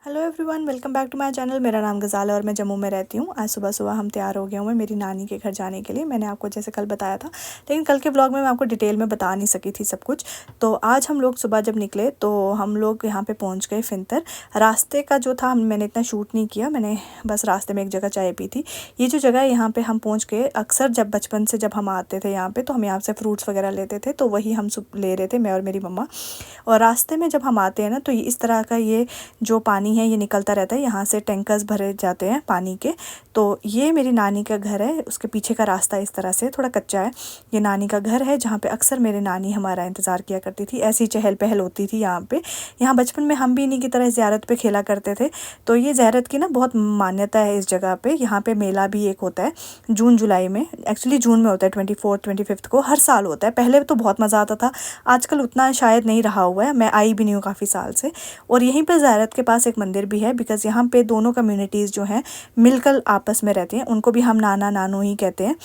Hello everyone, welcome back to my channel. मेरा नाम गज़ाल है और मैं जम्मू में रहती हूँ। आज सुबह सुबह हम तैयार हो गए हुए मेरी नानी के घर जाने के लिए। मैंने आपको जैसे कल बताया था, लेकिन कल के व्लॉग में मैं आपको डिटेल में बता नहीं सकी थी सब कुछ। तो आज हम लोग सुबह जब निकले तो हम लोग यहाँ पे पहुँच गए फिंतर। रास्ते का जो था मैंने इतना शूट नहीं किया, मैंने बस रास्ते में एक जगह चाय पी थी। ये जो जगह है यहाँ पर हम पहुँच गए। अक्सर जब बचपन से जब हम आते थे यहाँ पर तो हम यहाँ से फ्रूट्स वगैरह लेते थे, तो वही हम ले रहे थे, मैं और मेरी मम्मा। और रास्ते में जब हम आते हैं ना तो इस तरह का ये जो पानी है ये निकलता रहता है, यहाँ से टैंकर्स भरे जाते हैं पानी के। तो ये मेरी नानी का घर है, उसके पीछे का रास्ता इस तरह से थोड़ा कच्चा है। ये नानी का घर है जहाँ पे अक्सर मेरी नानी हमारा इंतज़ार किया करती थी। ऐसी चहल पहल होती थी यहाँ पे। यहाँ बचपन में हम भी इन्हीं की तरह ज़ियारत पे खेला करते थे। तो ये ज़ियारत की ना बहुत मान्यता है इस जगह पे। यहाँ पे मेला भी एक होता है जून जुलाई में, एक्चुअली जून में होता है 24 25 को, हर साल होता है। पहले तो बहुत मज़ा आता था, आजकल उतना शायद नहीं रहा हुआ है, मैं आई भी नहीं हूँ काफ़ी साल से। और यहीं पर ज़ियारत के पास एक मंदिर भी है, बिकॉज़ यहाँ पे दोनों कम्युनिटीज़ जो हैं मिलकर आपस में रहती हैं। उनको भी हम नाना नानू ही कहते हैं,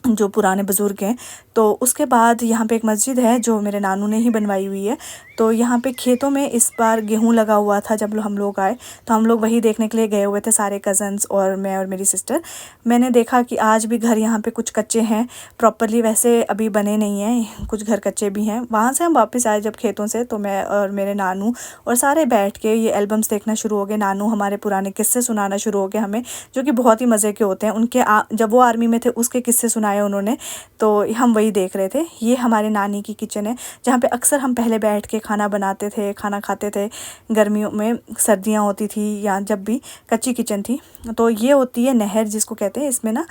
जो पुराने बुज़ुर्ग हैं। तो उसके बाद यहाँ पे एक मस्जिद है जो मेरे नानू ने ही बनवाई हुई है। तो यहाँ पे खेतों में इस बार गेहूँ लगा हुआ था। जब हम लोग आए तो हम लोग वही देखने के लिए गए हुए थे, सारे कज़न्स और मैं और मेरी सिस्टर। मैंने देखा कि आज भी घर यहाँ पे कुछ कच्चे हैं, प्रॉपरली वैसे अभी बने नहीं हैं, कुछ घर कच्चे भी हैं। वहाँ से हम वापस आए जब खेतों से, तो मैं और मेरे नानू और सारे बैठ के ये एल्बम्स देखना शुरू हो गए। नानू हमारे पुराने किस्से सुनाना शुरू हो गए हमें, जो कि बहुत ही मज़े के होते हैं। उनके जब वो आर्मी में थे उसके किस्से सुनाए उन्होंने, तो हम वही देख रहे थे। ये हमारे नानी की किचन है जहाँ पे अक्सर हम पहले बैठ के खाना बनाते थे, खाना खाते थे। गर्मियों में, सर्दियाँ होती थी या जब भी, कच्ची किचन थी। तो ये होती है नहर जिसको कहते हैं। इसमें ना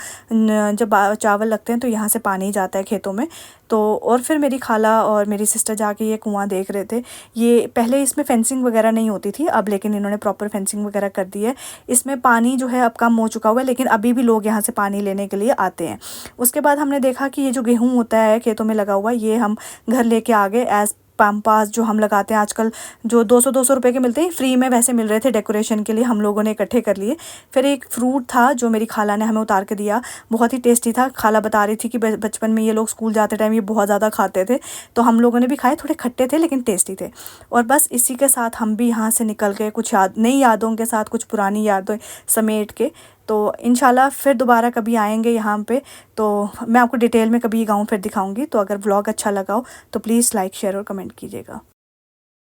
जब चावल लगते हैं तो यहाँ से पानी जाता है खेतों में। तो और फिर मेरी खाला और मेरी सिस्टर जाके ये कुआं देख रहे थे। ये पहले इसमें फेंसिंग वगैरह नहीं होती थी, अब लेकिन इन्होंने प्रॉपर फेंसिंग वगैरह कर दी है। इसमें पानी जो है अब कम हो चुका हुआ है, लेकिन अभी भी लोग यहाँ से पानी लेने के लिए आते हैं। उसके बाद हमने देखा कि ये जो गेहूँ होता है खेतों में लगा हुआ, ये हम घर लेके आ गए। एज़ पाम्पास जो हम लगाते हैं आजकल, जो 200 रुपए के मिलते हैं, फ्री में वैसे मिल रहे थे डेकोरेशन के लिए, हम लोगों ने इकट्ठे कर लिए। फिर एक फ्रूट था जो मेरी खाला ने हमें उतार के दिया, बहुत ही टेस्टी था। खाला बता रही थी कि बचपन में ये लोग स्कूल जाते टाइम ये बहुत ज़्यादा खाते थे। तो हम लोगों ने भी खाए, थोड़े खट्टे थे लेकिन टेस्टी थे। और बस इसी के साथ हम भी यहाँ से निकल गए, कुछ नई यादों के साथ, कुछ पुरानी यादें समेट के। तो इंशाल्लाह फिर दोबारा कभी आएंगे यहाँ पे, तो मैं आपको डिटेल में कभी गाँव फिर दिखाऊंगी। तो अगर व्लॉग अच्छा लगा हो तो प्लीज़ लाइक, शेयर और कमेंट कीजिएगा।